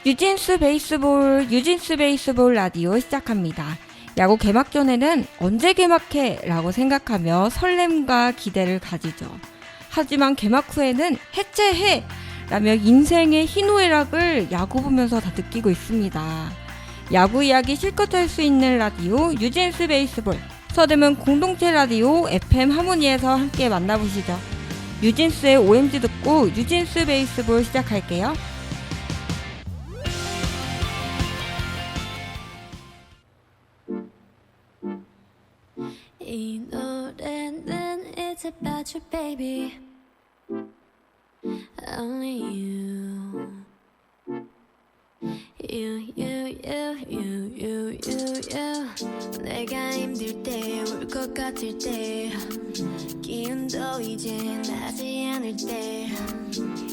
뉴진스 베이스볼 라디오 시작합니다. 야구 개막 전에는 언제 개막해? 라고 생각하며 설렘과 기대를 가지죠. 하지만 개막 후에는 해체해! 라며 인생의 희노애락을 야구 보면서 다 느끼고 있습니다. 야구 이야기 실컷 할 수 있는 라디오 뉴진스 베이스볼, 서대문 공동체 라디오 FM 하모니에서 함께 만나보시죠. 뉴진스의 OMG 듣고 뉴진스 베이스볼 시작할게요. 이 노래는 It's about you baby Only you 내가 힘들 때 울 것 같을 때 기운도 이제 나지 않을 때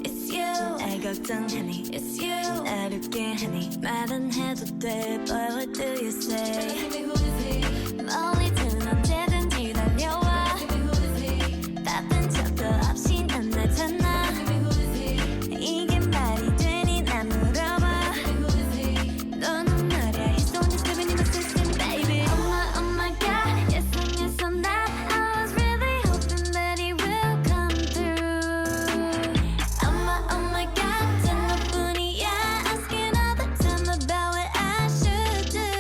It's you 날 걱정하니 It's you 날 웃게 하니 말은 해도 돼 But what do you say 멀리든 언제든지 달려와 바쁜 척도 없이 난 나타나 이게 말이 되니 난 물어봐 너는 말야 It's only living in the system baby Oh my god Yes and yes on that I was really hoping that it will come through Oh my god 단 너뿐이야 Asking all the time about what I should do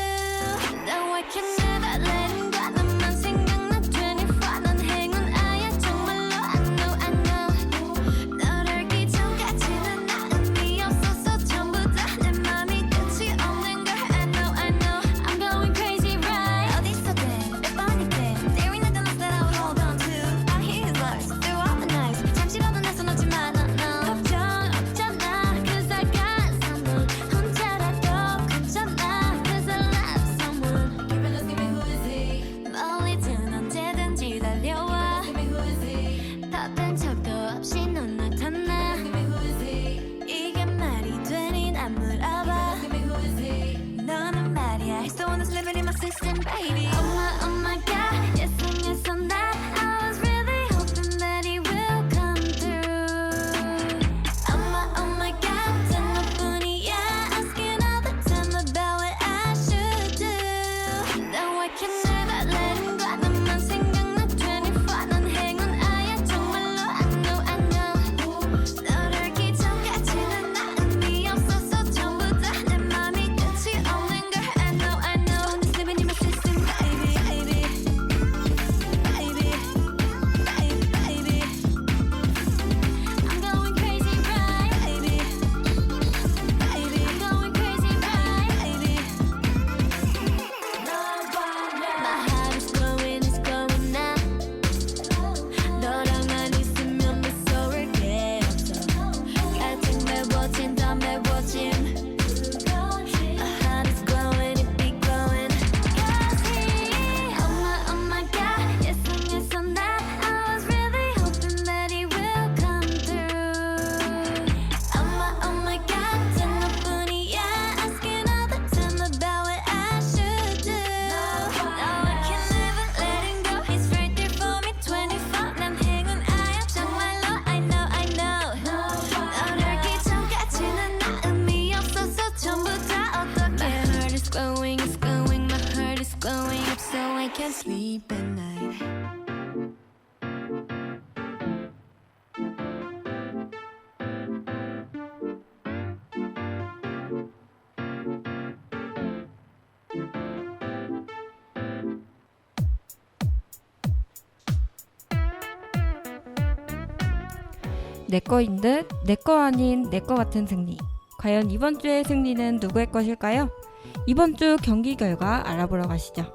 Now I can never let him go 너만 생각나 24 넌 행운아야 정말로 I know 너를 기 전까지는 나 의미 없었어 전부 다 내 맘이 끝이 없는 걸 I know I'm going crazy right 어디서든 몇 번이든 Staring at the lights that I would hold on to I hear his voice through all the nights 잠시라도 내 손 놓지마 no 걱정 없잖아 Cause I got someone 혼자라도 괜찮아 Cause I love someone Give me who is he 멀리든 언제든지 달려와 Give me who is he 바쁜 척도 없이 넌 나타나 Give me who is he 이게 말이 되니 난 물어봐 Give me who is he 너는 말이야 He's the one that's living in my system baby Oh my god Yes and yes on that I was really hoping that he will come through Oh my god 단 너뿐이야 Asking all the time about what I should do Now I can never let him go 너만 생각나 24 넌 행운아야 정말로 I know 너를 기 전까지는 나 의미 없었어 전부 다 내 맘이 끝이 없는 걸 I know Just living in my system baby I'm going crazy right baby I'm going crazy right baby My heart is glowing now 너랑만 있으면 무서울 게 없어 같은 매워진 더 매워짐 My heart is glowing it be glowing Cause he Oh my god Yes and yes on that I was really hoping that he will come through Oh my god 단 너뿐이야 Asking all the time about what I should do No I can never let him go He's right there for me 24 난 행운아야 정말로 I know 너를 기 전까지는 나 의미 없어서 전부 다 어떡해 My heart is glowing my heart is glowing up so I can't sleep at night 내 거인 듯, 내 거 아닌 내 거 같은 승리. 과연 이번 주의 승리는 누구의 것일까요? 이번 주 경기 결과 알아보러 가시죠.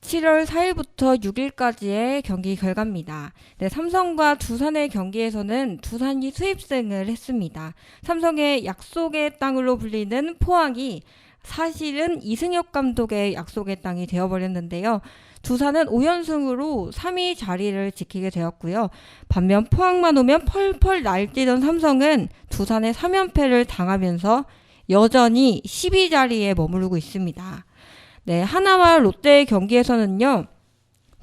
7월 4일부터 6일까지의 경기 결과입니다. 네, 삼성과 두산의 경기에서는 두산이 수입승을 했습니다. 삼성의 약속의 땅으로 불리는 포항이 사실은 이승엽 감독의 약속의 땅이 되어버렸는데요. 두산은 5연승으로 3위 자리를 지키게 되었고요. 반면 포항만 오면 펄펄 날뛰던 삼성은 두산의 3연패를 당하면서 여전히 10위 자리에 머무르고 있습니다. 네, 하나와 롯데의 경기에서는요.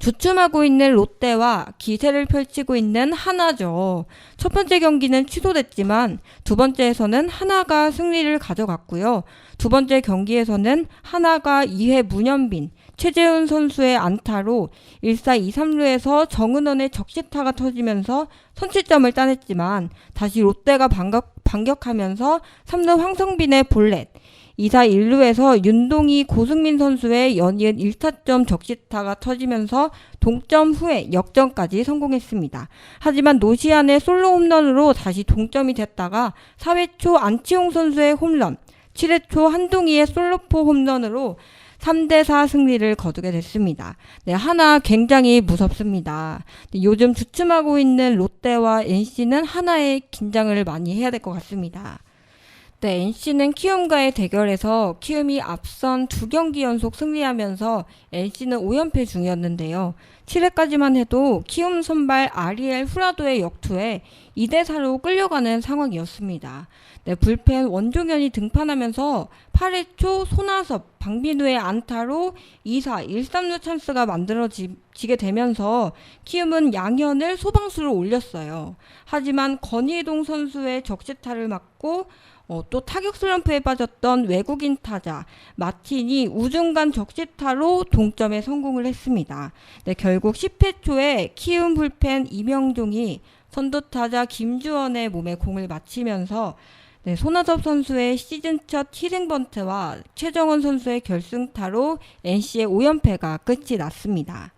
주춤하고 있는 롯데와 기세를 펼치고 있는 하나죠. 첫 번째 경기는 취소됐지만 두 번째에서는 하나가 승리를 가져갔고요. 두 번째 경기에서는 하나가 2회 문현빈, 최재훈 선수의 안타로 1사 2삼루에서 정은원의 적시타가 터지면서 선취점을 따냈지만 다시 롯데가 반격하면서 3루 황성빈의 볼넷, 2사 1루에서 윤동희 고승민 선수의 연이은 1타점 적시타가 터지면서 동점 후에 역전까지 성공했습니다. 하지만 노시안의 솔로 홈런으로 다시 동점이 됐다가 4회 초 안치홍 선수의 홈런, 7회 초 한동희의 솔로포 홈런으로 3대4 승리를 거두게 됐습니다. 네, 하나 굉장히 무섭습니다. 요즘 주춤하고 있는 롯데와 NC는 하나의 긴장을 많이 해야 될 것 같습니다. 네, NC는 키움과의 대결에서 키움이 앞선 2경기 연속 승리하면서 NC는 5연패 중이었는데요. 7회까지만 해도 키움 선발 아리엘 후라도의 역투에 2대4로 끌려가는 상황이었습니다. 네, 불펜 원종현이 등판하면서 8회 초 손아섭, 방빈우의 안타로 2사 1삼루 찬스가 만들어지게 되면서 키움은 양현을 소방수로 올렸어요. 하지만 건희동 선수의 적시타를 맞고 또 타격 슬럼프에 빠졌던 외국인 타자 마틴이 우중간 적시타로 동점에 성공을 했습니다. 네, 결국 10회 초에 키움 불펜 이명종이 선두타자 김주원의 몸에 공을 맞히면서 네, 손아섭 선수의 시즌 첫 희생번트와 최정원 선수의 결승타로 NC의 5연패가 끝이 났습니다.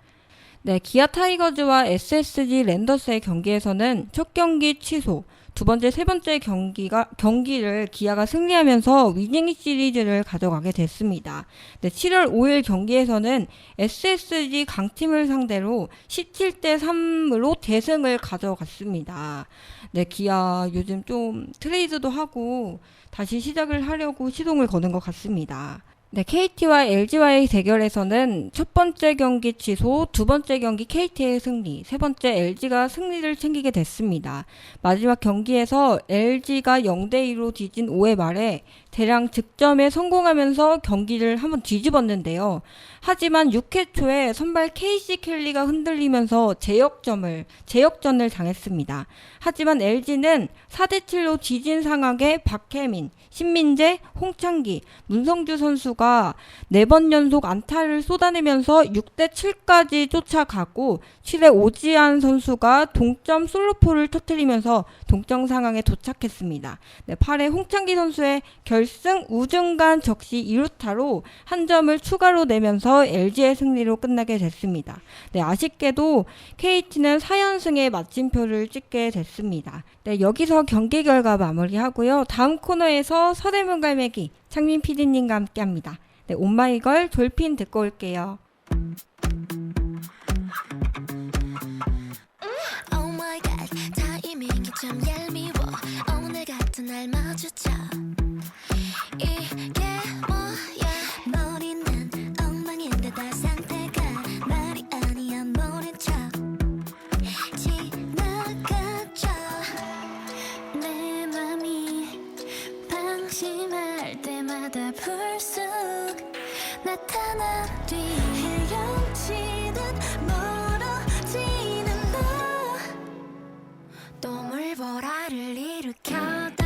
네, 기아 타이거즈와 SSG 랜더스의 경기에서는 첫 경기 취소, 두 번째, 세 번째 경기를 기아가 승리하면서 위닝 시리즈를 가져가게 됐습니다. 네, 7월 5일 경기에서는 SSG 강팀을 상대로 17대3으로 대승을 가져갔습니다. 네, 기아 요즘 좀 트레이드도 하고 다시 시작을 하려고 시동을 거는 것 같습니다. 네, KT와 LG와의 대결에서는 첫 번째 경기 취소, 두 번째 경기 KT의 승리, 세 번째 LG가 승리를 챙기게 됐습니다. 마지막 경기에서 LG가 0대2로 뒤진 5회 말에 대량 득점에 성공하면서 경기를 한번 뒤집었는데요. 하지만 6회 초에 선발 KC 켈리가 흔들리면서 제역전을 당했습니다. 하지만 LG는 4대7로 뒤진 상황에 박혜민, 신민재, 홍창기, 문성주 선수가 4번 연속 안타를 쏟아내면서 6대7까지 쫓아가고 7회 오지환 선수가 동점 솔로포를 터뜨리면서 동점 상황에 도착했습니다. 네, 8회 홍창기 선수의 결승 우중간 적시 2루타로 한 점을 추가로 내면서 LG의 승리로 끝나게 됐습니다. 네, 아쉽게도 KT는 4연승에 마침표를 찍게 됐습니다. 네, 여기서 경기 결과 마무리하고요. 다음 코너에서 서대문 갈매기 창민 PD님과 함께합니다. 네, 오마이걸 돌핀 듣고 올게요. Oh my god, 타이밍이 참 얄미워. 오늘 같은 날 마주쳐. 이게 뭐야? 머리는 엉망인데 다 상태가 말이 아니야 모른 척 지나가죠. 내 맘이 방심할 때마다 불쑥 나타나 뒤 헤엄치듯 멀어지는 너 또 물보라를 일으켜다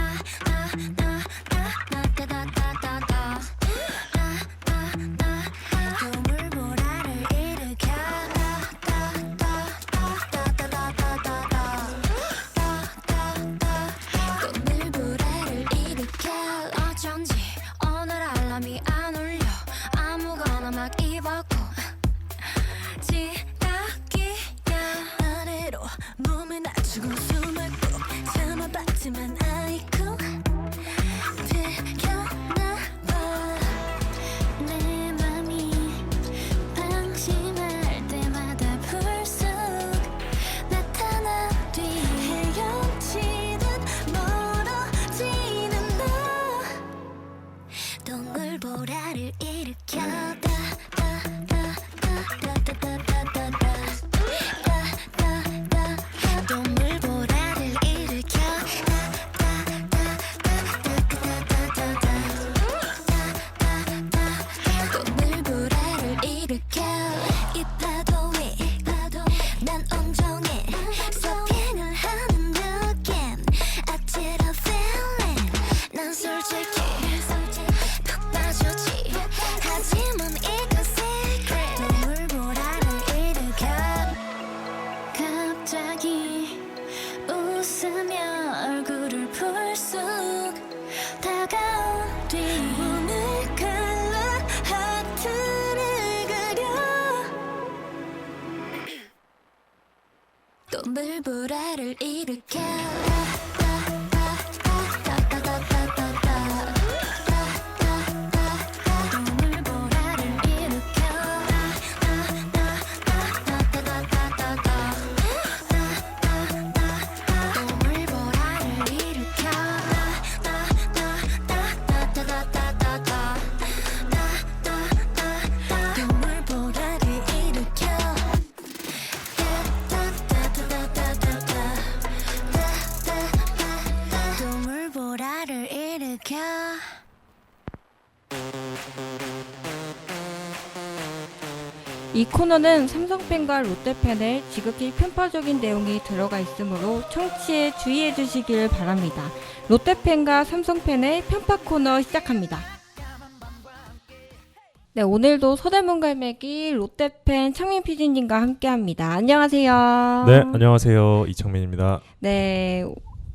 또 물보라를 또 물보라를 일으켜 어쩐지 오늘 알람이 안 울려 아무거나 막 입었고 다가온 뒤 오늘 칼라 하트를 그려 또 물보라를 일으켜 동물보라를 일으켜 이 코너는 삼성팬과 롯데팬의 지극히 편파적인 내용이 들어가 있으므로 청취에 주의해 주시길 바랍니다. 롯데팬과 삼성팬의 편파 코너 시작합니다. 네, 오늘도 서대문갈매기 롯데팬 창민 PD님과 함께합니다. 안녕하세요. 네, 안녕하세요. 이창민입니다. 네,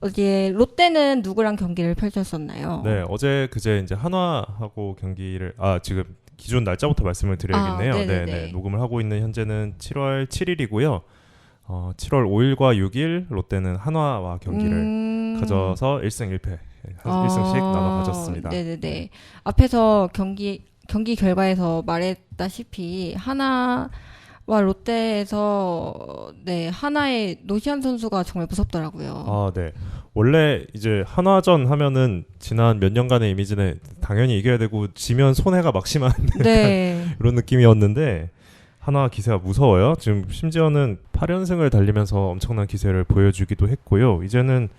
어제 롯데는 누구랑 경기를 펼쳤었나요? 네, 어제 그제 이제 한화하고 경기를 지금 기존 날짜부터 말씀을 드려야겠네요. 네네. 녹음을 하고 있는 현재는 7월 7일이고요. 7월 5일과 6일 롯데는 한화와 경기를 가져서 1승 1패, 1승씩 나눠 가졌습니다. 네네네. 앞에서 경기 결과에서 말했다시피 하나와 롯데에서 하나의 노시안 선수가 정말 무섭더라고요. 네. 원래 이제 한화전 하면은 지난 몇 년간의 이미지는 당연히 이겨야 되고 지면 손해가 막심한 네. 이런 느낌이었는데 한화 기세가 무서워요. 지금 심지어는 8연승을 달리면서 엄청난 기세를 보여주기도 했고요. 이제는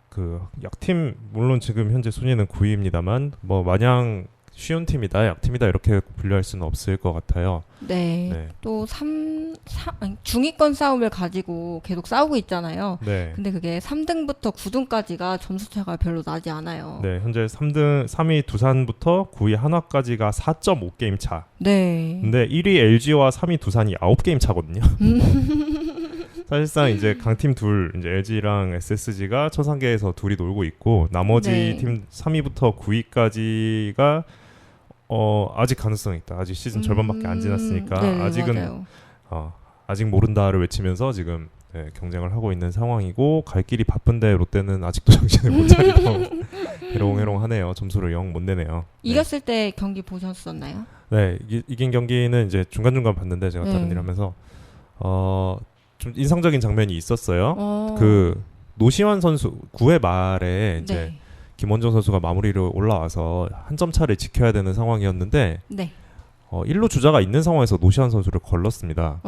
그 약팀 물론 지금 현재 순위는 9위입니다만 뭐 마냥 쉬운 팀이다, 약팀이다 이렇게 분류할 수는 없을 것 같아요. 네. 또 중위권 싸움을 가지고 계속 싸우고 있잖아요. 네. 근데 그게 3등부터 9등까지가 점수차가 별로 나지 않아요. 네, 현재 3위 두산부터 9위 한화까지가 4.5게임 차. 네. 근데 1위 LG와 3위 두산이 9게임 차거든요. 사실상 이제 강팀 둘, 이제 LG랑 SSG가 초상계에서 둘이 놀고 있고 나머지 팀 3위부터 9위까지가 아직 가능성이 있다. 아직 시즌 절반밖에 안 지났으니까 아직은 아직 모른다를 외치면서 지금 경쟁을 하고 있는 상황이고 갈 길이 바쁜데 롯데는 아직도 정신을 못 차리고 해롱해롱하네요. 점수를 영 못 내네요. 이겼을 때 경기 보셨었나요? 네, 이긴 경기는 이제 중간중간 봤는데 제가 다른 일 하면서 좀 인상적인 장면이 있었어요. 그 노시환 선수 9회 말에 이제 김원정 선수가 마무리로 올라와서 한 점 차를 지켜야 되는 상황이었는데 1루 주자가 있는 상황에서 노시환 선수를 걸렀습니다.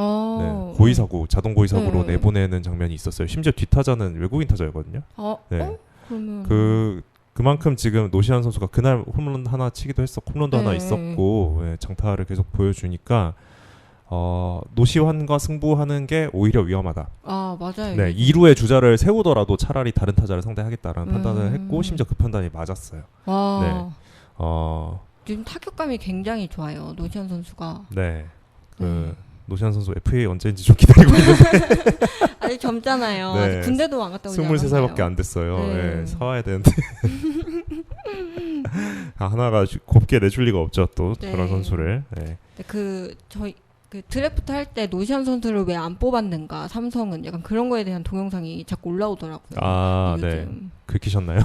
고의사구, 자동 고의사구로 내보내는 장면이 있었어요. 심지어 뒷타자는 외국인 타자였거든요. 그러면 그만큼 지금 노시환 선수가 그날 홈런 하나 치기도 했었고 홈런도 하나 있었고 장타를 계속 보여주니까 노시환과 승부하는 게 오히려 위험하다. 맞아요. 네, 2루의 주자를 세우더라도 차라리 다른 타자를 상대하겠다라는 판단을 했고 심지어 그 판단이 맞았어요. 지금 타격감이 굉장히 좋아요. 노시안 선수가. 네. 노시안 선수 FA 언제인지 좀 기다리고 있는데 아직 젊잖아요. 네. 아직 군대도 안 갔다 오지 않았나요? 23살밖에 안 됐어요. 사와야 되는데 하나가 곱게 내줄 리가 없죠. 또 그런 선수를. 저희 드래프트 할 때 노시안 선수를 왜 안 뽑았는가 삼성은 약간 그런 거에 대한 동영상이 자꾸 올라오더라고요. 네. 긁히셨나요?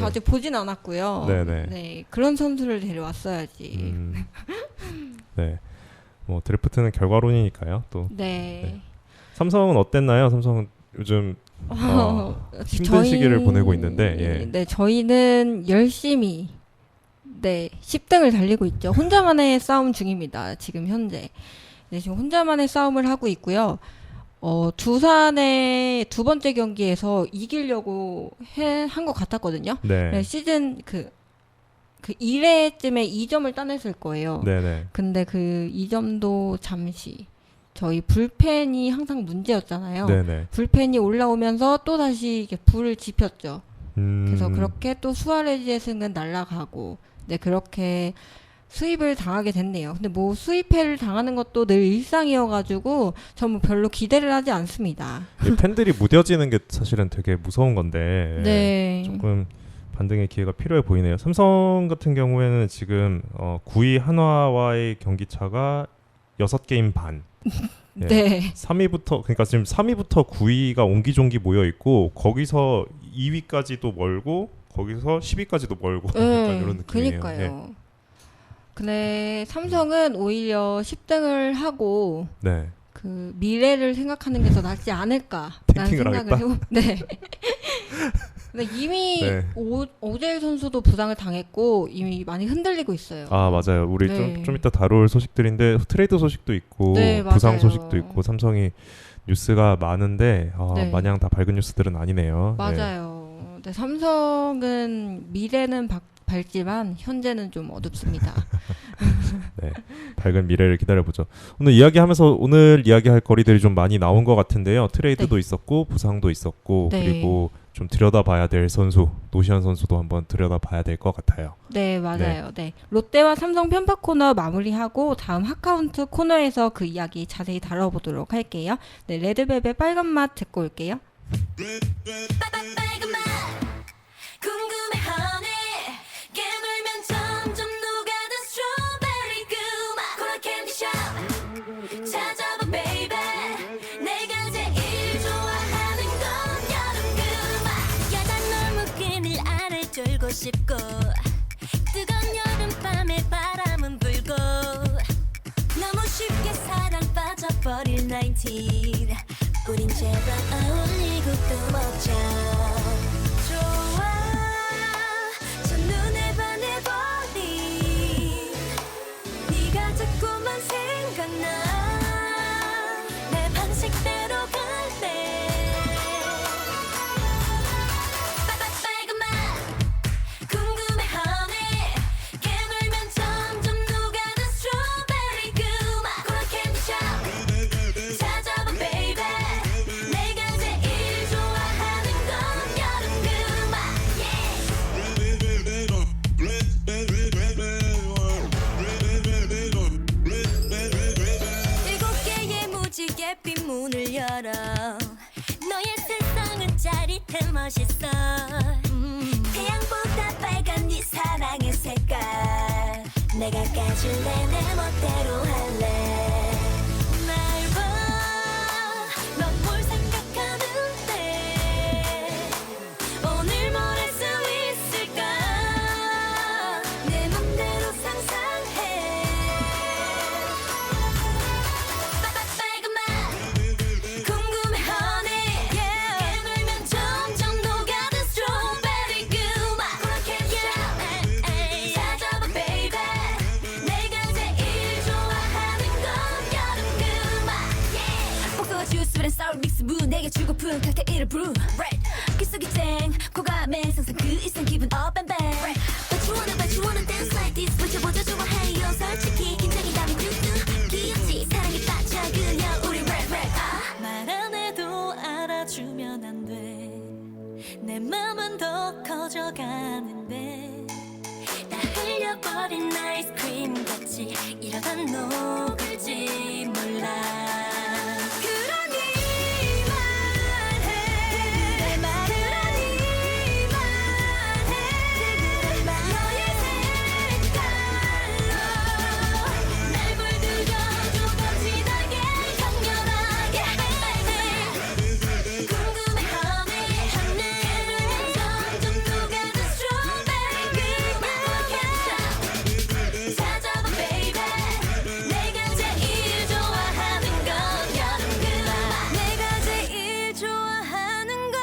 아직 보진 않았고요. 네네. 네, 그런 선수를 데려왔어야지. 네. 뭐 드래프트는 결과론이니까요. 또. 네. 삼성은 어땠나요? 삼성은 요즘 힘든 시기를 보내고 있는데. 네, 저희는 열심히 10등을 달리고 있죠. 혼자만의 싸움 중입니다. 지금 현재. 네, 지금 혼자만의 싸움을 하고 있고요. 두산의 두 번째 경기에서 이기려고 한 것 같았거든요. 네, 시즌 그 1회쯤에 2점을 따냈을 거예요. 네네. 근데 그 2점도 잠시 저희 불펜이 항상 문제였잖아요. 네네. 불펜이 올라오면서 또 다시 이렇게 불을 지폈죠. 그래서 그렇게 또 수아레즈의 승은 날아가고, 네, 그렇게 수입을 당하게 됐네요. 근데 뭐 수입회를 당하는 것도 늘 일상이어가지고 저는 별로 기대를 하지 않습니다. 이 팬들이 무뎌지는 게 사실은 되게 무서운 건데 네. 조금 반등의 기회가 필요해 보이네요. 삼성 같은 경우에는 지금 9위 한화와의 경기차가 6게임 반. 네. 네. 3위부터 그러니까 지금 3위부터 9위가 옹기종기 모여 있고 거기서 2위까지도 멀고 거기서 10위까지도 멀고 약간 이런 느낌이에요. 그니까요. 네. 근데 삼성은 오히려 10등을 하고 네. 그 미래를 생각하는 게 더 낫지 않을까라는 탱킹을 생각을 하겠다? 해요. 네. 근데 이미 네. 오재일 선수도 부상을 당했고 이미 많이 흔들리고 있어요. 아 맞아요. 우리 네. 좀 이따 다룰 소식들인데 트레이드 소식도 있고 네, 부상 맞아요. 소식도 있고 삼성이 뉴스가 많은데 네. 마냥 다 밝은 뉴스들은 아니네요. 네. 맞아요. 네, 삼성은 미래는 밝지만 현재는 좀 어둡습니다. 네, 밝은 미래를 기다려보죠. 오늘 이야기할 거리들이 좀 많이 나온 것 같은데요. 트레이드도 네. 있었고 부상도 있었고 네. 그리고 좀 들여다봐야 될 선수 노시안 선수도 한번 들여다봐야 될 것 같아요. 네, 맞아요. 네. 롯데와 삼성 편파 코너 마무리하고 다음 핫카운트 코너에서 그 이야기 자세히 다뤄보도록 할게요. 네, 레드벨벳 빨간 맛 듣고 올게요. 빨간 맛 궁금해 honey 깨물면 점점 녹아든 스트로베리 그맛 코라 캔디샵 찾아봐 baby 내가 제일 좋아하는 건 여름 그맛 야단 너무 끈을 안을 졸고 싶고 뜨거운 여름밤에 바람은 불고 너무 쉽게 사랑 빠져버릴 19 우린 제발 어울리고 또 먹자 좋아 첫눈에 반해버린 네가 자꾸만 생각나 내 방식대로 갈래 빨간 맛 궁금해 honey 깨물면 점점 녹아든 스트로베리 그맛 코라 캔디샵 찾아봐 baby 내가 제일 좋아하는 건 여름 그맛 일곱 개의 무지갯빛 문을 열어 너의 세상은 짜릿해 멋있어 태양보다 빨간 네 사랑의 색깔 내가 까줄래 내 멋대로 할래 넌 뭘 생각하는데 오늘 뭘 할 수 있을까 내 맘대로 상상해 빨간 맛 궁금해 honey 깨물면 점점 녹아든 스트로베리 그맛 코라 캔디샵 찾아봐 baby 내가 제일 좋아하는 건 여름 그맛 포크와 주스랑 sour 믹스 무 내게 주고픈 칵테일을 brew 그 속이 쨍 고감에 상상 그 이상 기분 up and back But you wanna dance like this 보자 좋아해요 솔직히 긴장이라면 뚜뚜 귀엽지 사랑에 빠져 그냥 우리 rap 말 안 해도 알아주면 안 돼 내 맘은 더 커져가는데 다 흘려버린 아이스크림 같이 이러다 녹을지 몰라 그러니 말해 그러니 말해 너의 색깔로 날 물들여줘 더 진하게 강렬하게 궁금해 honey 깨물면 점점 녹아든 스트로베리 그맛 찾아봐 baby 내가 제일 좋아하는 건 여름 그맛 내가 제일 좋아하는 건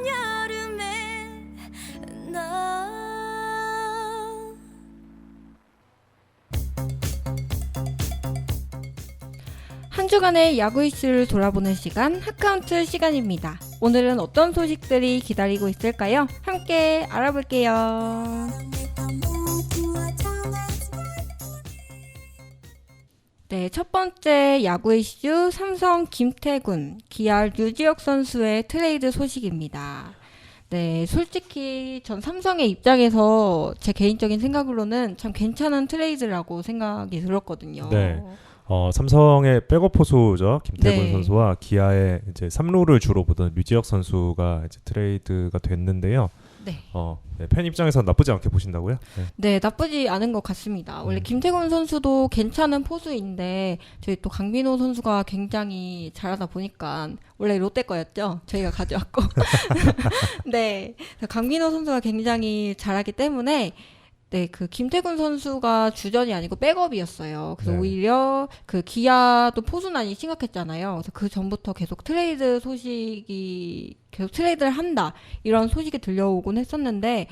여름의 너 한 주간의 야구 이슈를 돌아보는 시간 핫카운트 시간입니다. 오늘은 어떤 소식들이 기다리고 있을까요? 함께 알아볼게요. 네, 첫 번째 야구 이슈 삼성 김태군, 기아 류지혁 선수의 트레이드 소식입니다. 네, 솔직히 전 삼성의 입장에서 제 개인적인 생각으로는 참 괜찮은 트레이드라고 생각이 들었거든요. 네. 삼성의 백업 포수죠. 김태군 네. 선수와 기아의 이제 3루를 주로 보던 류지혁 선수가 이제 트레이드가 됐는데요. 네. 네, 팬 입장에서는 나쁘지 않게 보신다고요? 네. 네, 나쁘지 않은 것 같습니다. 원래 김태곤 선수도 괜찮은 포수인데 저희 또 강민호 선수가 굉장히 잘하다 보니까 원래 롯데 거였죠. 저희가 가져왔고. 네, 그래서 강민호 선수가 굉장히 잘하기 때문에 네, 그 김태군 선수가 주전이 아니고 백업이었어요. 그래서 네. 오히려 그 기아도 포수난이 심각했잖아요. 그래서 그 전부터 계속 트레이드 소식이 계속 트레이드를 한다 이런 소식이 들려오곤 했었는데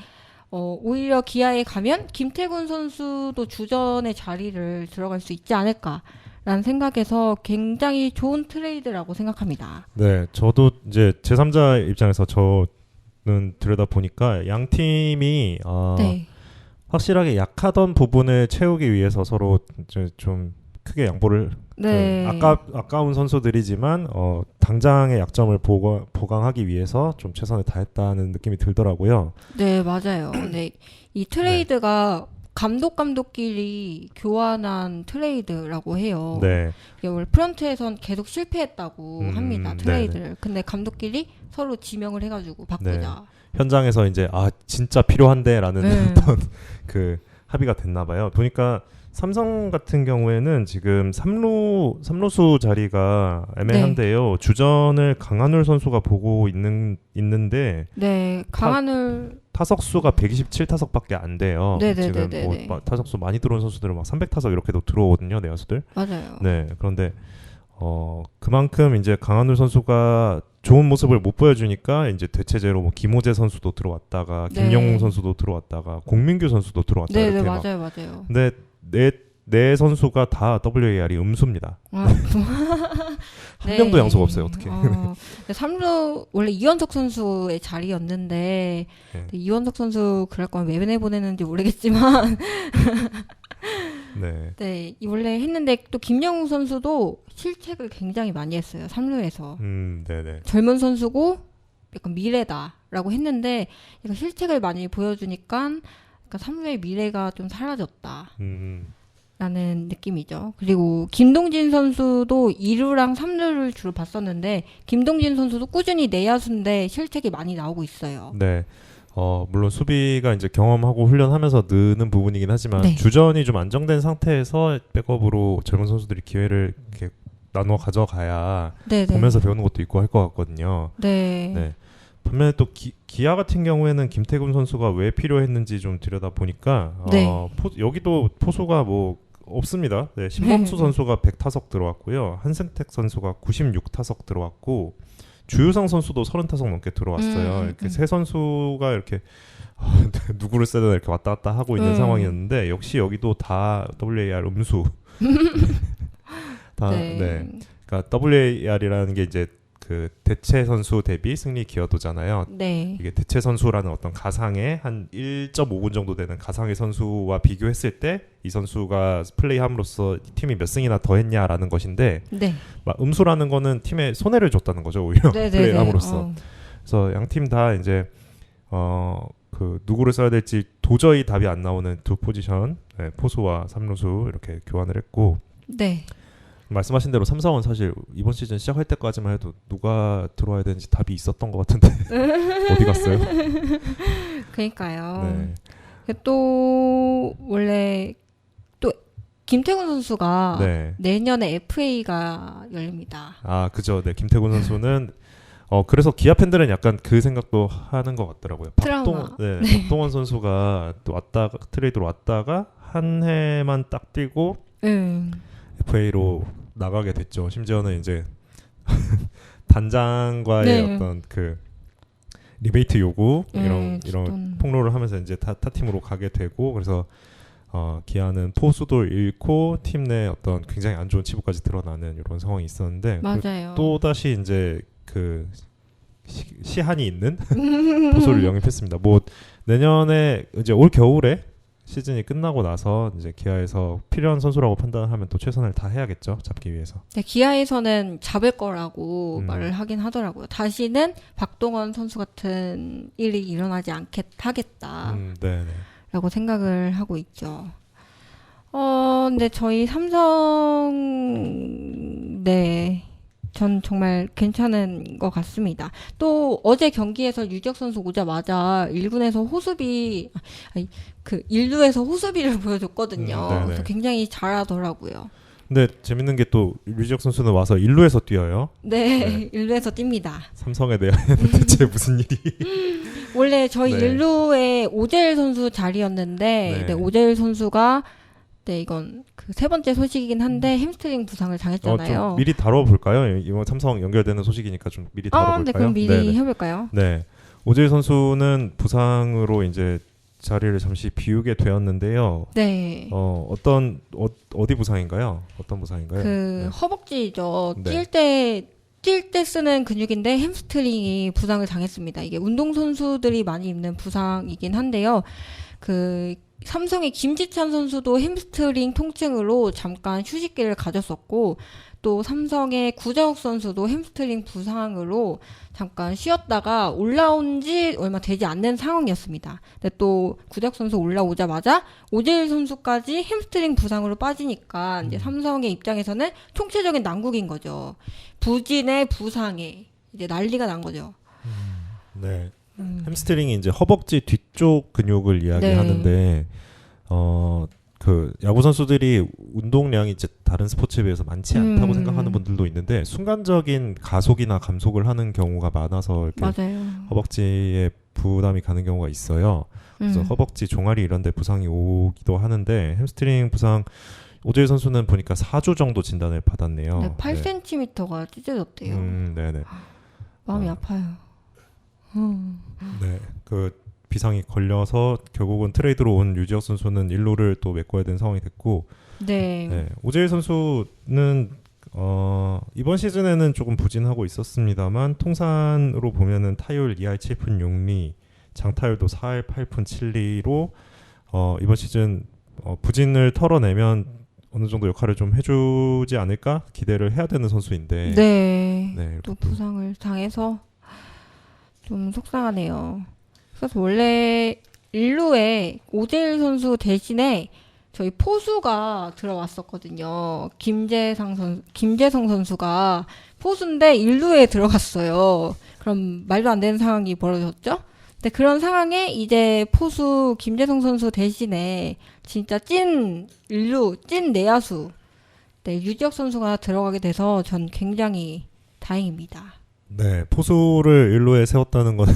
오히려 기아에 가면 김태군 선수도 주전의 자리를 들어갈 수 있지 않을까라는 생각에서 굉장히 좋은 트레이드라고 생각합니다. 네, 저도 이제 제3자 입장에서 저는 들여다 보니까 양 팀이 네. 확실하게 약하던 부분을 채우기 위해서 서로 이제 좀 크게 양보를 네. 아까운 선수들이지만 당장의 약점을 보강하기 위해서 좀 최선을 다했다는 느낌이 들더라고요. 네, 맞아요. 네. 이 트레이드가 감독끼리 교환한 트레이드라고 해요. 네. 이게 원래 프런트에선 계속 실패했다고 합니다. 트레이드를. 네네. 근데 감독끼리 서로 지명을 해가지고 바꾸자. 현장에서 이제 진짜 필요한데라는 네. 어떤 그 합의가 됐나 봐요. 보니까 삼성 같은 경우에는 지금 3루수 자리가 애매한데요. 주전을 강한울 선수가 보고 있는데 네, 강한울 타석수가 127타석밖에 안 돼요. 네네네네네. 지금 뭐 타석수 많이 들어온 선수들은 막 300타석 이렇게도 들어오거든요, 내야수들. 맞아요. 네, 그런데 그만큼 이제 강한울 선수가 좋은 모습을 못 보여주니까 이제 대체제로 뭐 김호재 선수도 들어왔다가 네. 김영웅 선수도 들어왔다가 공민규 선수도 들어왔다 네, 이렇게 네, 막. 맞아요. 근데 네 선수가 다 WAR이 음수입니다. 아, 한 명도 양수가 없어요. 어떻게? 3루 원래 이원석 선수의 자리였는데 네. 이원석 선수 그럴 거면 왜 내보내는지 모르겠지만 네. 네, 원래 했는데 또 김영웅 선수도 실책을 굉장히 많이 했어요. 3루에서. 네네. 젊은 선수고 약간 미래다라고 했는데 약간 실책을 많이 보여주니까 약간 3루의 미래가 좀 사라졌다. 라는 느낌이죠. 그리고 김동진 선수도 2루랑 3루를 주로 봤었는데 김동진 선수도 꾸준히 내야수인데 실책이 많이 나오고 있어요. 네. 물론 수비가 이제 경험하고 훈련하면서 느는 부분이긴 하지만 네. 주전이 좀 안정된 상태에서 백업으로 젊은 선수들이 기회를 이렇게 나누어 가져가야 네네. 보면서 배우는 것도 있고 할 것 같거든요. 네. 네. 반면에 또 기아 같은 경우에는 김태균 선수가 왜 필요했는지 좀 들여다 보니까 네. 여기도 포수가 뭐 없습니다. 네, 신범수 선수가 100타석 들어왔고요. 한승택 선수가 96타석 들어왔고 주유성 선수도 30타석 넘게 들어왔어요. 이렇게 세 선수가 이렇게 누구를 써야 되나 이렇게 왔다 갔다 하고 있는 상황이었는데 역시 여기도 다 WAR 음수. 다 네. 그러니까 WAR이라는 게 이제 그 대체 선수 대비 승리 기여도잖아요. 네. 이게 대체 선수라는 어떤 가상의 한 1.5군 정도 되는 가상의 선수와 비교했을 때 이 선수가 플레이함으로써 팀이 몇 승이나 더 했냐라는 것인데 네. 막 음수라는 거는 팀에 손해를 줬다는 거죠, 오히려. 플레이함으로써. 그래서 양 팀 다 이제 그 누구를 써야 될지 도저히 답이 안 나오는 두 포지션, 네, 포수와 3루수 이렇게 교환을 했고 네. 말씀하신 대로 삼성은 사실 이번 시즌 시작할 때까지만 해도 누가 들어와야 되는지 답이 있었던 것 같은데 어디 갔어요? 그러니까요. 네. 또 원래 또 김태군 선수가 네. 내년에 FA가 열립니다. 아, 그죠. 네, 김태군 선수는 그래서 기아 팬들은 약간 그 생각도 하는 것 같더라고요. 트라우마. 박동원 선수가 또 트레이드로 왔다가 한 해만 딱 뛰고 FA로 나가게 됐죠. 심지어는 이제 단장과의 어떤 그 리베이트 요구 이런 폭로를 하면서 이제 타 팀으로 가게 되고 그래서 기아는 포수도 잃고 팀 내 어떤 굉장히 안 좋은 치부까지 드러나는 이런 상황이 있었는데 맞아요. 또 다시 이제 그 시한이 있는 포수를 영입했습니다. 뭐 내년에 이제 올 겨울에 시즌이 끝나고 나서 이제 기아에서 필요한 선수라고 판단하면 또 최선을 다해야겠죠. 잡기 위해서. 네, 기아에서는 잡을 거라고 말을 하긴 하더라고요. 다시는 박동원 선수 같은 일이 일어나지 하겠다. 네네. 라고 생각을 하고 있죠. 근데 저희 삼성, 네, 전 정말 괜찮은 것 같습니다. 또 어제 경기에서 유지혁 선수 오자마자 1군에서 그 1루에서 호수비를 보여줬거든요. 그래서 굉장히 잘하더라고요. 근데 재밌는 게 또 유지혁 선수는 와서 1루에서 뛰어요. 네, 1루에서 뜁니다. 삼성에 대한 대체 무슨 일이? 원래 저희 네. 1루에 오재일 선수 자리였는데, 네, 오재일 선수가, 네, 이건 그 세 번째 소식이긴 한데 햄스트링 부상을 당했잖아요. 좀 미리 다뤄볼까요? 이번 삼성 연결되는 소식이니까 좀 미리 다뤄볼까요? 네, 그럼 미리 네네. 해볼까요? 네, 오재일 선수는 부상으로 이제 자리를 잠시 비우게 되었는데요. 네. 어디 부상인가요? 어떤 부상인가요? 그 허벅지죠. 네. 뛸 때 쓰는 근육인데 햄스트링이 부상을 당했습니다. 이게 운동선수들이 많이 입는 부상이긴 한데요. 그 삼성의 김지찬 선수도 햄스트링 통증으로 잠깐 휴식기를 가졌었고, 또 삼성의 구자욱 선수도 햄스트링 부상으로 잠깐 쉬었다가 올라온 지 얼마 되지 않는 상황이었습니다. 근데 또 구자욱 선수 올라오자마자 오재일 선수까지 햄스트링 부상으로 빠지니까 이제 삼성의 입장에서는 총체적인 난국인 거죠. 부진에 부상에 이제 난리가 난 거죠. 네. 햄스트링이 이제 허벅지 뒤쪽 근육을 이야기하는데, 그 야구 선수들이 운동량이 이제 다른 스포츠에 비해서 많지 않다고 생각하는 분들도 있는데, 순간적인 가속이나 감속을 하는 경우가 많아서 이렇게 맞아요. 허벅지에 부담이 가는 경우가 있어요. 그래서 허벅지 종아리 이런 데 부상이 오기도 하는데, 햄스트링 부상 오재일 선수는 보니까 4주 정도 진단을 받았네요. 네, 8cm가 찢어졌대요. 네네. 마음이 아파요. 네, 그 비상이 걸려서 결국은 트레이드로 온 유지혁 선수는 1루를 또 메꿔야 되는 상황이 됐고, 네. 오재일 선수는 이번 시즌에는 조금 부진하고 있었습니다만, 통산으로 보면은 타율 2할 7푼 6리, 장타율도 4할 8푼 7리로 이번 시즌 부진을 털어내면 어느 정도 역할을 좀 해주지 않을까 기대를 해야 되는 선수인데, 네. 또 부상을 당해서 좀 속상하네요. 그래서 원래 1루에 오재일 선수 대신에 저희 포수가 들어왔었거든요. 김재성 선수가 포수인데 1루에 들어갔어요. 그럼 말도 안 되는 상황이 벌어졌죠? 근데 그런 상황에 이제 포수 김재성 선수 대신에 진짜 찐 1루, 찐 내야수, 네, 유지혁 선수가 들어가게 돼서 전 굉장히 다행입니다. 네, 포수를 1루에 세웠다는 거는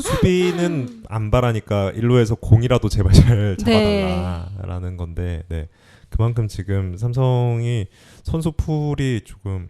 수비는 안 바라니까 1루에서 공이라도 제발 잘 잡아달라라는 건데, 네, 그만큼 지금 삼성이 선수 풀이 조금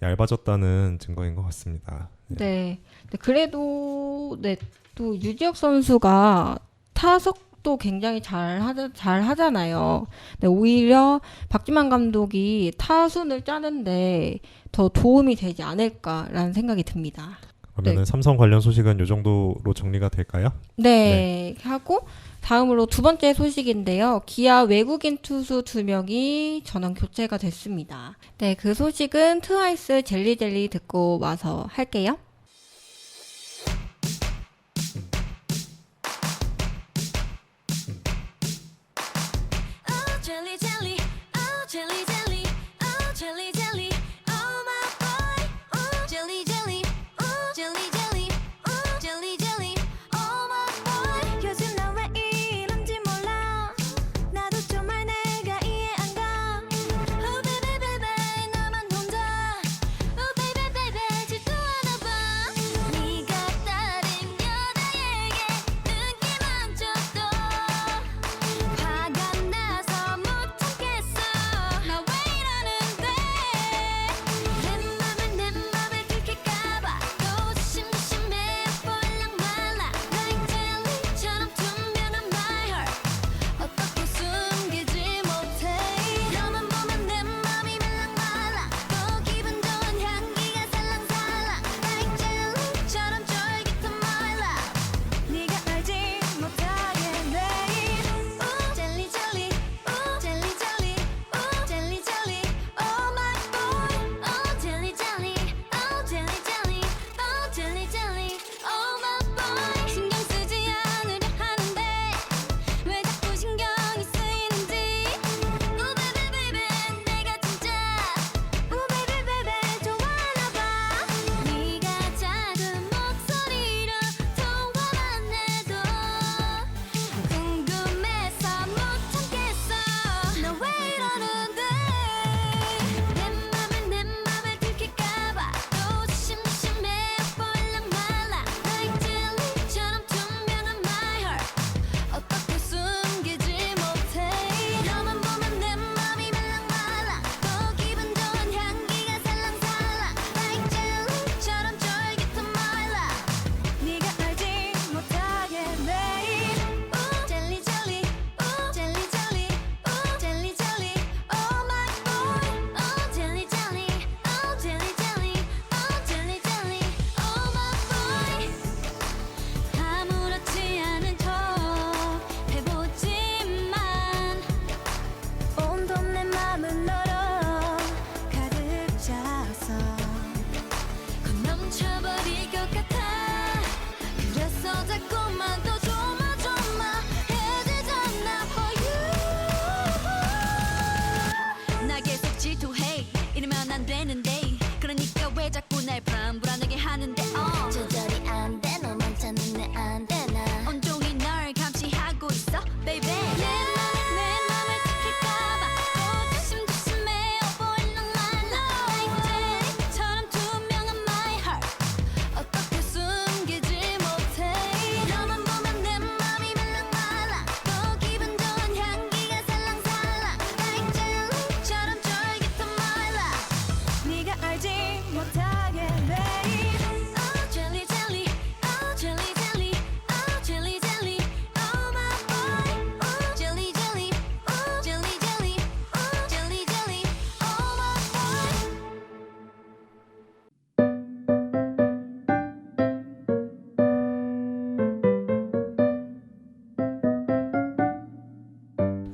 얇아졌다는 증거인 것 같습니다. 네. 그래도 네, 또 유지혁 선수가 타석도 굉장히 잘 하잖아요. 네, 오히려 박지만 감독이 타순을 짜는데 더 도움이 되지 않을까라는 생각이 듭니다. 그러면 삼성 관련 소식은 이 정도로 정리가 될까요? 네. 하고 다음으로 두 번째 소식인데요. 기아 외국인 투수 2명이 전원 교체가 됐습니다. 네, 그 소식은 트와이스 젤리젤리 듣고 와서 할게요. jelly jelly, oh jelly jelly, oh jelly jelly, oh my boy, oh jelly jelly, oh jelly jelly, oh jelly jelly, oh my boy. 요즘 나 왜 이런지 몰라. 나도 정말 내가 이해 안 가. Oh baby baby 나만 혼자. Oh baby baby 질투하나 봐.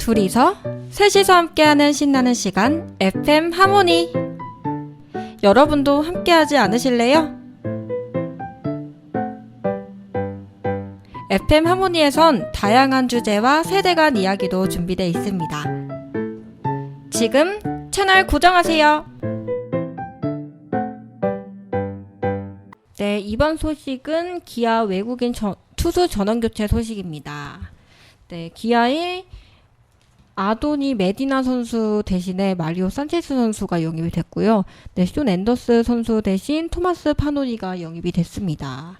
둘이서 셋이서 함께하는 신나는 시간 FM 하모니. 여러분도 함께하지 않으실래요? FM 하모니에선 다양한 주제와 세대 간 이야기도 준비되어 있습니다. 지금 채널 고정하세요. 네, 이번 소식은 기아 외국인 투수 전원 교체 소식입니다. 네, 기아의 아도니 메디나 선수 대신에 마리오 산체스 선수가 영입이 됐고요. 네, 쇼 앤더스 선수 대신 토마스 파노니가 영입이 됐습니다.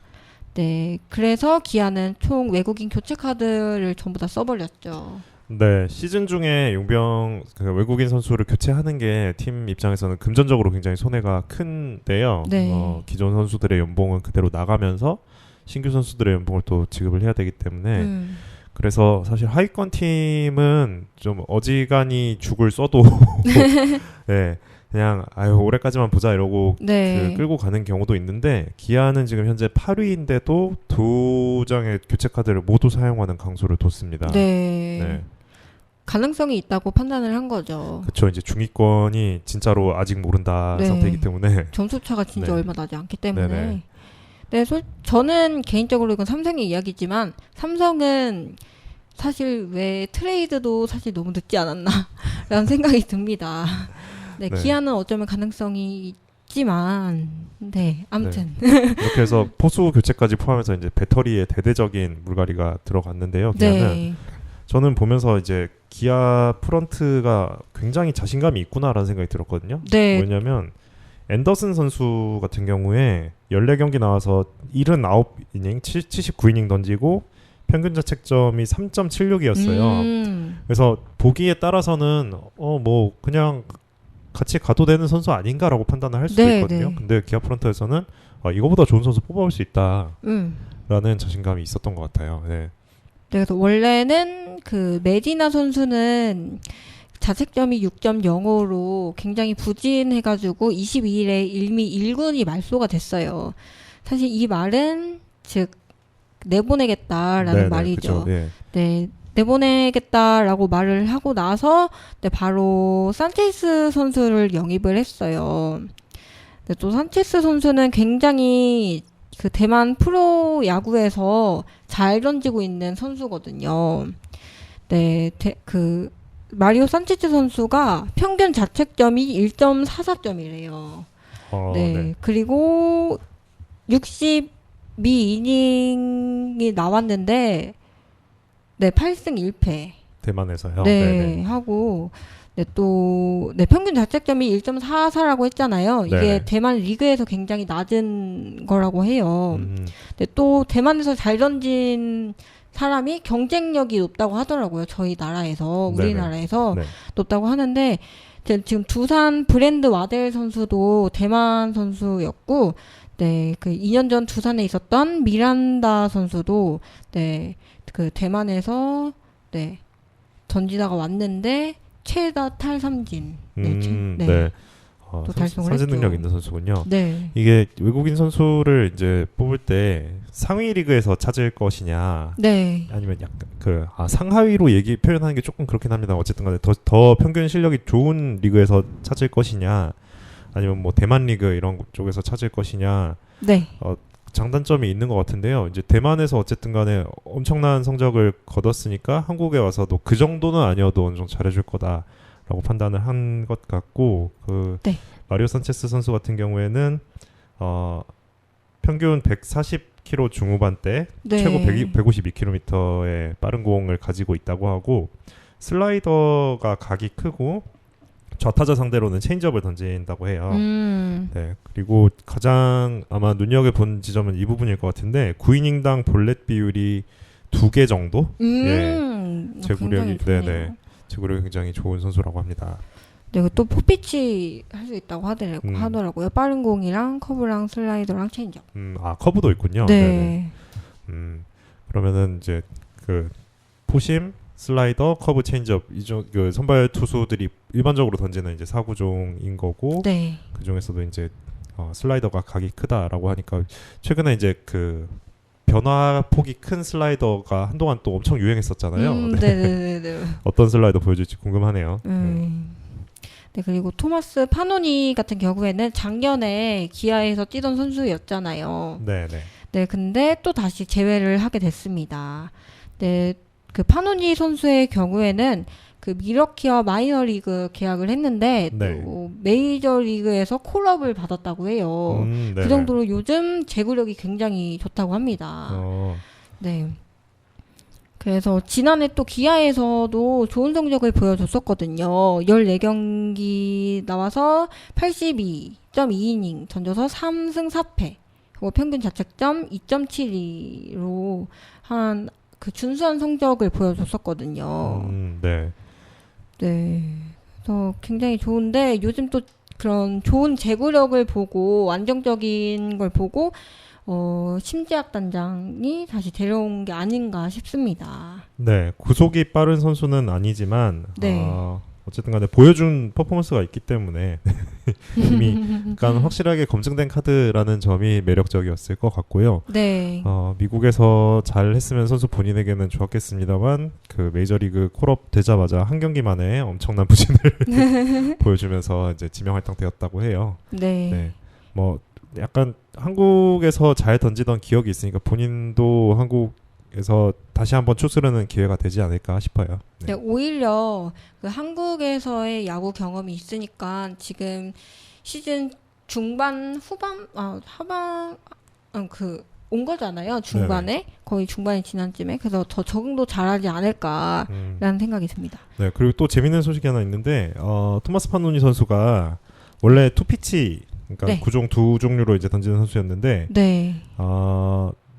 네, 그래서 기아는 총 외국인 교체 카드를 전부 다 써버렸죠. 네, 시즌 중에 용병 외국인 선수를 교체하는 게 팀 입장에서는 금전적으로 굉장히 손해가 큰데요. 네. 기존 선수들의 연봉은 그대로 나가면서 신규 선수들의 연봉을 또 지급을 해야 되기 때문에 그래서 사실 하위권 팀은 좀 어지간히 죽을 써도 네, 그냥 올해까지만 보자 이러고 네. 끌고 가는 경우도 있는데 기아는 지금 현재 8위인데도 2장의 교체 카드를 모두 사용하는 강수를 뒀습니다. 네. 네. 가능성이 있다고 판단을 한 거죠. 그렇죠. 이제 중위권이 진짜로 아직 모른다 네. 상태이기 때문에 점수차가 진짜 네. 얼마 나지 않기 때문에. 네네. 네, 저는 개인적으로 이건 삼성의 이야기지만 삼성은 사실 왜 트레이드도 사실 너무 늦지 않았나 라는 생각이 듭니다. 네, 네. 기아는 어쩌면 가능성이 있지만 네, 아무튼 이렇게 해서 포수 교체까지 포함해서 이제 배터리에 대대적인 물갈이가 들어갔는데요. 기아는 네. 저는 보면서 이제 기아 프런트가 굉장히 자신감이 있구나라는 생각이 들었거든요. 네. 왜냐면 앤더슨 선수 같은 경우에 14경기 나와서 79이닝 79이닝 던지고 평균 자책점이 3.76이었어요. 그래서 보기에 따라서는 뭐 그냥 같이 가도 되는 선수 아닌가라고 판단을 할 수도 네, 있거든요. 네. 근데 기아 프런트에서는 이거보다 좋은 선수 뽑아올 수 있다라는 음. 자신감이 있었던 것 같아요. 네. 그래서 원래는 그 메디나 선수는 자책점이 6.05로 굉장히 부진해가지고 22일에 일미 1군이 말소가 됐어요. 사실 이 말은 즉 내보내겠다라는 네네, 말이죠. 그쵸, 네. 네, 내보내겠다라고 말을 하고 나서 네, 바로 산체스 선수를 영입을 했어요. 네, 또 산체스 선수는 굉장히 그 대만 프로 야구에서 잘 던지고 있는 선수거든요. 네, 그 마리오 산체스 선수가 평균 자책점이 1.44점이래요. 네, 네. 그리고 62이닝이 나왔는데 네, 8승 1패. 대만에서요. 네, 네네. 하고 네, 또 네, 평균 자책점이 1.44라고 했잖아요. 이게 네네. 대만 리그에서 굉장히 낮은 거라고 해요. 네, 또 대만에서 잘 던진 사람이 경쟁력이 높다고 하더라고요. 저희 나라에서, 우리나라에서 네. 높다고 하는데 지금 두산 브랜드 와델 선수도 대만 선수였고, 네, 그 2년 전 두산에 있었던 미란다 선수도 네, 그 대만에서 네, 던지다가 왔는데 최다 탈삼진. 네, 네. 또 달성을 선진 했죠. 능력 있는 선수군요. 네. 이게 외국인 선수를 이제 뽑을 때 상위 리그에서 찾을 것이냐, 네. 아니면 약간 상하위로 표현하는 게 조금 그렇긴 합니다. 어쨌든 간에 더 평균 실력이 좋은 리그에서 찾을 것이냐, 아니면 뭐 대만 리그 이런 쪽에서 찾을 것이냐, 네. 장단점이 있는 것 같은데요. 이제 대만에서 어쨌든 간에 엄청난 성적을 거뒀으니까 한국에 와서도 그 정도는 아니어도 어느 정도 잘해줄 거다라고 판단을 한 것 같고, 네. 마리오 산체스 선수 같은 경우에는 평균 140km 중후반대, 네. 최고 152km의 빠른 공을 가지고 있다고 하고, 슬라이더가 각이 크고 좌타자 상대로는 체인지업을 던진다고 해요. 네, 그리고 가장 아마 눈여겨본 지점은 이 부분일 것 같은데 9이닝당 볼넷 비율이 2개 정도? 제구력이 제구력이 굉장히 좋은 선수라고 합니다. 네, 또 포피치 할 수 있다고 하더라고요. 빠른 공이랑 커브랑 슬라이더랑 체인지업. 커브도 있군요. 네. 그러면은 이제 그 포심, 슬라이더, 커브, 체인지업 이쪽 그 선발 투수들이 일반적으로 던지는 이제 사구종인 거고, 네. 그 중에서도 이제 슬라이더가 각이 크다라고 하니까 최근에 이제 그 변화폭이 큰 슬라이더가 한동안 또 엄청 유행했었잖아요. 네네네. 어떤 슬라이더 보여줄지 궁금하네요. 네, 그리고 토마스 파노니 같은 경우에는 작년에 기아에서 뛰던 선수였잖아요. 네네. 네, 근데 또 다시 재회를 하게 됐습니다. 네, 그 파노니 선수의 경우에는 그 미러키와 마이너리그 계약을 했는데 네. 또 메이저리그에서 콜업을 받았다고 해요. 그 네네. 정도로 요즘 제구력이 굉장히 좋다고 합니다. 네. 그래서 지난해 또 기아에서도 좋은 성적을 보여줬었거든요. 14경기 나와서 82.2이닝 던져서 3승 4패. 그리고 평균 자책점 2.72로 한 그 준수한 성적을 보여줬었거든요. 네. 네. 그래서 굉장히 좋은데 요즘 또 그런 좋은 제구력을 보고 안정적인 걸 보고 심지학 단장이 다시 데려온 게 아닌가 싶습니다. 네, 구속이 빠른 선수는 아니지만 네. 어쨌든 간에 보여준 퍼포먼스가 있기 때문에 이미 약간 확실하게 검증된 카드라는 점이 매력적이었을 것 같고요. 네. 미국에서 잘 했으면 선수 본인에게는 좋았겠습니다만 그 메이저리그 콜업 되자마자 한 경기 만에 엄청난 부진을 보여주면서 이제 지명 할당되었다고 해요. 네. 네. 뭐 약간 한국에서 잘 던지던 기억이 있으니까 본인도 한국에서 다시 한번 추스르는 기회가 되지 않을까 싶어요. 네, 오히려 그 한국에서의 야구 경험이 있으니까 지금 시즌 중반, 후반, 하반, 온 거잖아요. 중반에. 거의 중반이 지난 쯤에. 그래서 더 적응도 잘하지 않을까라는 생각이 듭니다. 네, 그리고 또 재밌는 소식이 하나 있는데, 토마스 파노니 선수가 원래 투피치, 그러니까 네. 구종 두 종류로 이제 던지는 선수였는데, 네.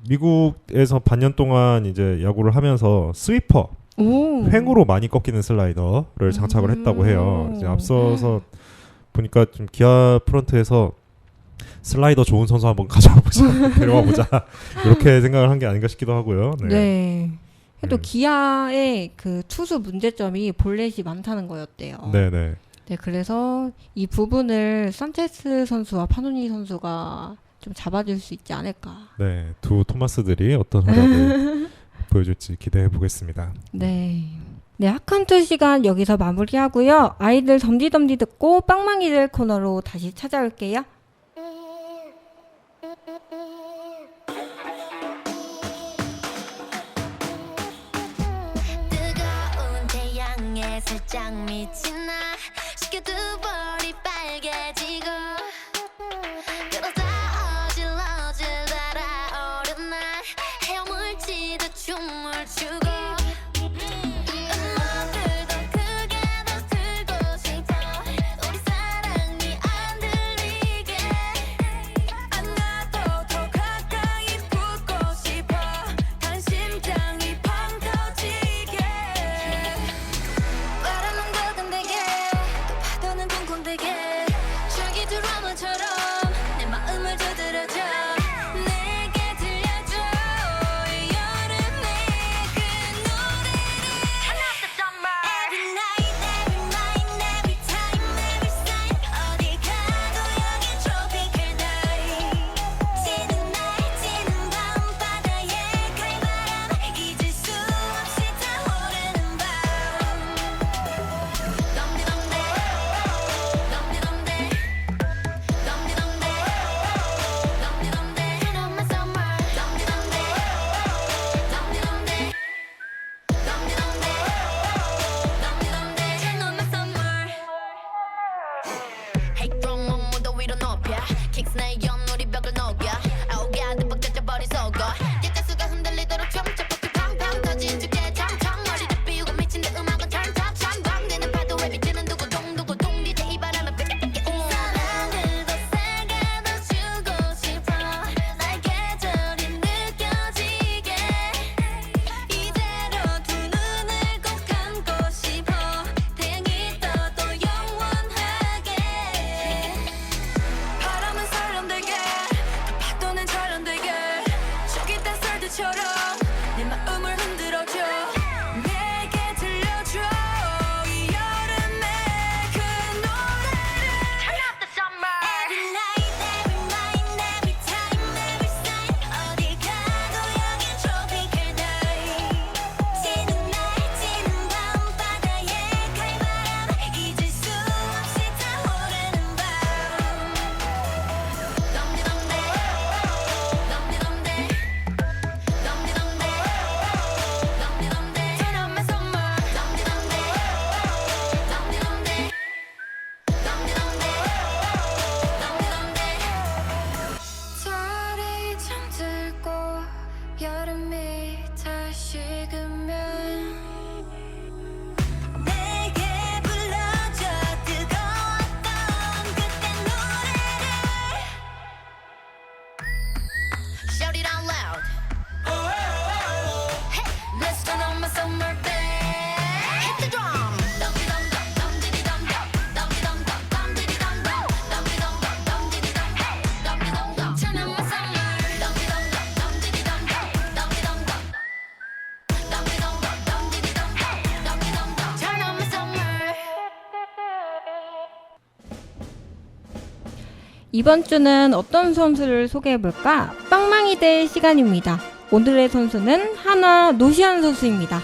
미국에서 반년 동안 이제 야구를 하면서 스위퍼, 횡으로 많이 꺾이는 슬라이더를 장착을 했다고 해요. 이제 앞서서 보니까 좀 기아 프런트에서 슬라이더 좋은 선수 한번 가져와 보자, 데려와 보자 이렇게 생각을 한 게 아닌가 싶기도 하고요. 네. 네. 또 기아의 그 투수 문제점이 볼넷이 많다는 거였대요. 네네. 네, 그래서 이 부분을 산체스 선수와 파노니 선수가 좀 잡아줄 수 있지 않을까. 네, 두 토마스들이 어떤 활약을 보여줄지 기대해 보겠습니다. 네. 네, 핫컨투 시간 여기서 마무리하고요. 아이들 덤디덤디 듣고 빵망이들 코너로 다시 찾아올게요. 뜨거운 태양에 살짝 미친 나 쉽게 두 볼이 빨개지고 그러다 어질러질 달아오른 날 헤엄을 치듯 춤을 추고 음악을 더 크게 더 틀고 싶어 우리 사랑이 안 들리게 안 나도 더 가까이 붙고 싶어 단 심장이 펑 터지게 바람은 두근대게 또 파도는 쿵쿵대게 저기 드라마처럼 내 마음을 두드려줘 내게 들려줘 이 여름의 그 노래를 Turn up the summer Every night, every night, every time, every sign 어디 가도 여긴 tropical night 지는 날, 지는 밤바다에 칼바람 잊을 수 없이 타오르는 밤 덤디덤디 덤디덤디 덤디덤디 덤디덤디 Turn on my summer 덤디덤디 덤디덤디 덤디덤디 덤디덤디 Turn on my summer Hey 그럼 무더 위로 높여 킥스 나의 연우리 벽을 녹여 아우가드 벅 젖어버린 속어 객가수가 흔들리도록 점점 폭주 팡팡 터진 죽게 점점 머리를 비우고 미친 듯 음악은 turn top 전방되는 파도에 비치는 두구동 DJ 이 바람은 삐끼삐끼 사랑을 더 세게 더 주고 싶어 날 계절이 느껴지게 이대로 두 눈을 꼭 감고 싶어 태양이 떠도 영원하게 바람은 설렁대게 또 파도는 절렁대게 저기 딴썰들처럼 내 마음을 흔들어줘 내게 들려줘 이 여름의 그 노래를 Turn up the summer Every night, every night, every time, every sign 어디 가도 마음이 다시그면 내게 불러줘 뜨거웠던 그때 노래를 Shout it out loud Hey, let's turn on my summer band Hit the drum Dum-dee-dum-dum, dum-dee-dee-dum-dum Dum-dee-dum-dum, dum-dee-dee-dum-dum Dum-dee-dum-dum, dum-dee-dee-dum Hey, dum-dee-dum-dum Turn on my summer Dum-dee-dum-dum, dum-dee-dee-dum-dum Dum-dee-dum-dum Dum-dee-dum-dum, dum-dee-dee-dum Hey, dum-dee-dum-dum Turn on my summer 이번 주는 어떤 선수를 소개해볼까? 빵망이 될 시간입니다. 오늘의 선수는 한화 노시안 선수입니다.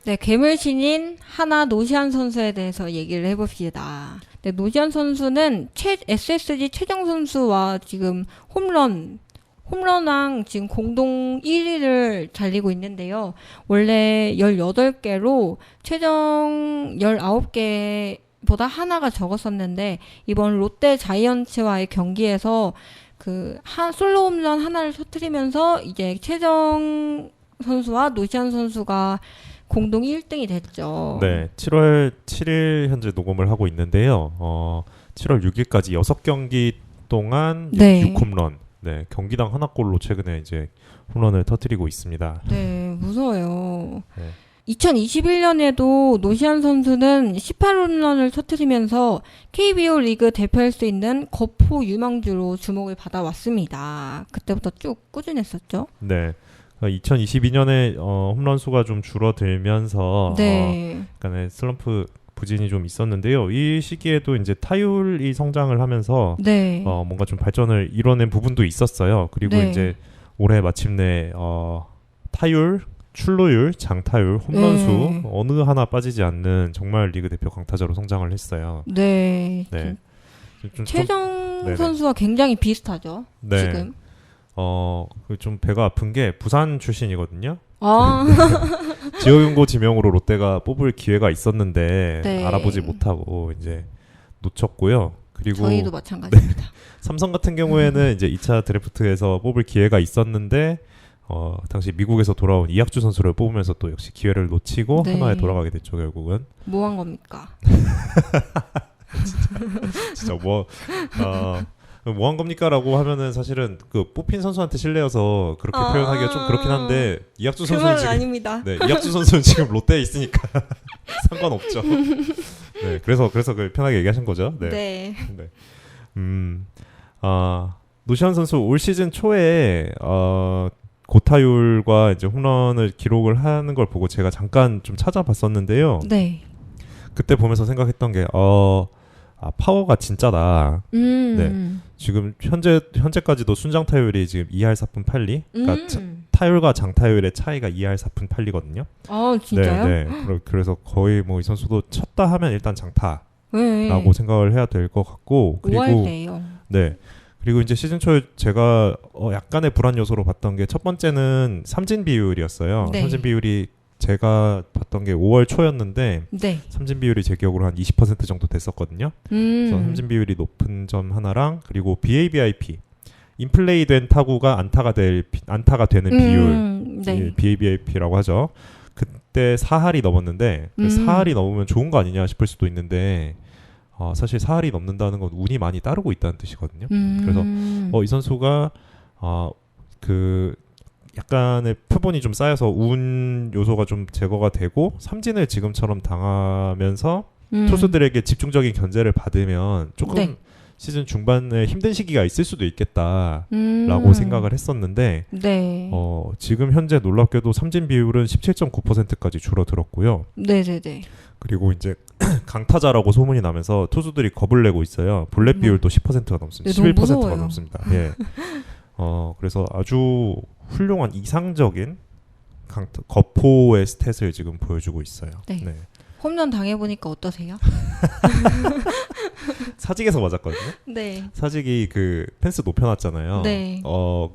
네, 괴물신인 한화 노시안 선수에 대해서 얘기를 해봅시다. 네, 노시안 선수는 SSG 최정 선수와 지금 홈런왕 지금 공동 1위를 달리고 있는데요. 원래 18개로 최정 19개보다 하나가 적었었는데 이번 롯데 자이언츠와의 경기에서 솔로 홈런 하나를 터뜨리면서 이제 최정 선수와 노시안 선수가 공동 1등이 됐죠. 네, 7월 7일 현재 녹음을 하고 있는데요. 7월 6일까지 6경기 동안 네. 6홈런. 네, 경기당 하나골로 최근에 이제 홈런을 터뜨리고 있습니다. 네, 무서워요. 네. 2021년에도 노시안 선수는 18홈런을 터뜨리면서 KBO 리그 대표할 수 있는 거포 유망주로 주목을 받아왔습니다. 그때부터 쭉 꾸준했었죠. 네. 2022년에 홈런 수가 좀 줄어들면서 네. 약간의 슬럼프 부진이 좀 있었는데요. 이 시기에도 이제 타율이 성장을 하면서 네. 뭔가 좀 발전을 이뤄낸 부분도 있었어요. 그리고 네. 이제 올해 마침내 타율, 출루율, 장타율, 홈런수 어느 하나 빠지지 않는 정말 리그 대표 강타자로 성장을 했어요. 네. 네. 최정 네네. 선수와 굉장히 비슷하죠. 네. 지금. 좀 배가 아픈 게 부산 출신이거든요. 아, 지역연고 지명으로 롯데가 뽑을 기회가 있었는데 네. 알아보지 못하고 이제 놓쳤고요. 그리고 저희도 마찬가지입니다. 삼성 같은 경우에는 이제 2차 드래프트에서 뽑을 기회가 있었는데 당시 미국에서 돌아온 이학주 선수를 뽑으면서 또 역시 기회를 놓치고 네. 한화에 돌아가게 됐죠, 결국은. 뭐 한 겁니까? 진짜 뭐 한 겁니까라고 하면은 사실은 뽑힌 선수한테 실례여서 그렇게 표현하기가 좀 그렇긴 한데 이학주 그 선수는 말은 지금 아닙니다. 네, 이학주 선수는 지금 롯데에 있으니까 상관없죠. 네, 그래서 편하게 얘기하신 거죠. 네. 네. 네. 노시안 선수 올 시즌 초에 고타율과 이제 홈런을 기록을 하는 걸 보고 제가 잠깐 좀 찾아봤었는데요. 네. 그때 보면서 생각했던 게 파워가 진짜다. 네. 지금 현재까지도 순장 타율이 지금 2할 4푼 8리. 그러니까 타율과 장타율의 차이가 2할 4푼 8리거든요. 진짜요? 네. 그래서 거의 뭐 이 선수도 쳤다 하면 일단 장타라고 네. 생각을 해야 될 것 같고, 그리고 5할대요. 네. 그리고 이제 시즌 초에 제가 약간의 불안 요소로 봤던 게 첫 번째는 삼진 비율이었어요. 네. 삼진 비율이 제가 봤던 게 5월 초였는데 네. 삼진 비율이 제 기억으로 한 20% 정도 됐었거든요. 그래서 삼진 비율이 높은 점 하나랑, 그리고 BABIP 인플레이 된 타구가 안타가 되는 비율, 네. BABIP라고 하죠. 그때 4할이 넘었는데 4할이 넘으면 좋은 거 아니냐 싶을 수도 있는데 사실 4할이 넘는다는 건 운이 많이 따르고 있다는 뜻이거든요. 그래서 이 선수가 약간의 표본이 좀 쌓여서 운 요소가 좀 제거가 되고 삼진을 지금처럼 당하면서 투수들에게 집중적인 견제를 받으면 조금 네. 시즌 중반에 힘든 시기가 있을 수도 있겠다라고 생각을 했었는데 네. 지금 현재 놀랍게도 삼진 비율은 17.9%까지 줄어들었고요. 네네네. 그리고 이제 강타자라고 소문이 나면서 투수들이 겁을 내고 있어요. 볼넷 비율도 10%가 넘습니다. 네, 11%가 무서워요. 넘습니다. 예. 그래서 아주 훌륭한 이상적인 거포의 스탯을 지금 보여주고 있어요. 네. 네. 홈런 당해보니까 어떠세요? 사직에서 맞았거든요. 네. 사직이 펜스 높여놨잖아요. 네.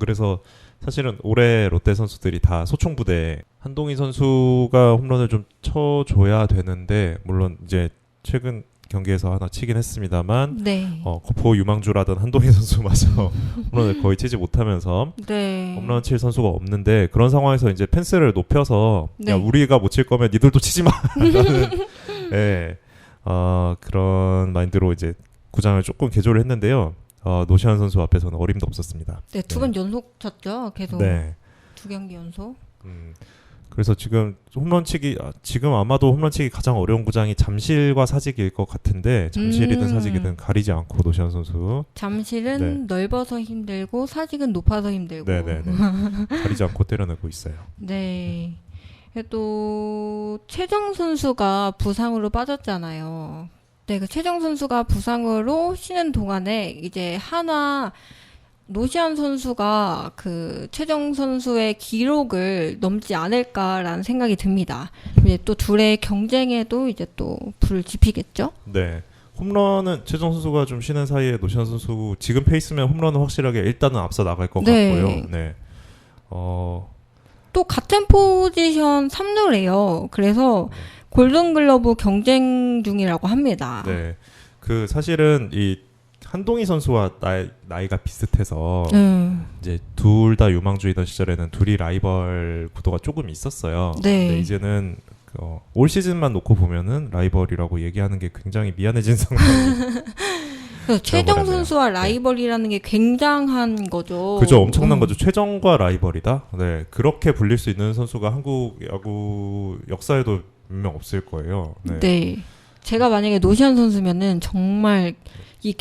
그래서 사실은 올해 롯데 선수들이 다 소총부대, 한동희 선수가 홈런을 좀 쳐줘야 되는데, 물론 이제 최근 경기에서 하나 치긴 했습니다만 네. 거포 유망주라던 한동희 선수마저 홈런을 거의 치지 못하면서 네. 홈런 칠 선수가 없는데 그런 상황에서 이제 펜스를 높여서 네. 야 우리가 못 칠 거면 니들도 치지 마라는 예, 그런 마인드로 이제 구장을 조금 개조를 했는데요. 노시안 선수 앞에서는 어림도 없었습니다. 네, 두 번 연속 쳤죠. 계속 네. 두 경기 연속. 그래서 지금 홈런치기 지금 아마도 홈런치기 가장 어려운 구장이 잠실과 사직일 것 같은데 잠실이든 사직이든 가리지 않고 노시안 선수 잠실은 네. 넓어서 힘들고 사직은 높아서 힘들고. 네네네 가리지 않고 때려내고 있어요. 네. 또 최정 선수가 부상으로 빠졌잖아요. 네, 그 최정 선수가 부상으로 쉬는 동안에 이제 한화 노시안 선수가 그 최정 선수의 기록을 넘지 않을까라는 생각이 듭니다. 이제 또 둘의 경쟁에도 이제 또 불을 지피겠죠? 네. 홈런은 최정 선수가 좀 쉬는 사이에 노시안 선수 지금 페이스면 홈런은 확실하게 일단은 앞서 나갈 것 네. 같고요. 네. 또 같은 포지션 3루래요. 그래서 골든글러브 경쟁 중이라고 합니다. 네. 그 사실은 이 한동희 선수와 나이가 비슷해서 이제 둘 다 유망주이던 시절에는 둘이 라이벌 구도가 조금 있었어요. 네. 근데 이제는 올 시즌만 놓고 보면은 라이벌이라고 얘기하는 게 굉장히 미안해진 상황이. 최정 되어버렸네요. 선수와 라이벌이라는 게 굉장한 거죠. 그죠, 엄청난 거죠. 최정과 라이벌이다. 네, 그렇게 불릴 수 있는 선수가 한국 야구 역사에도 몇 명 없을 거예요. 네. 네. 제가 만약에 노시안 선수면은 정말 이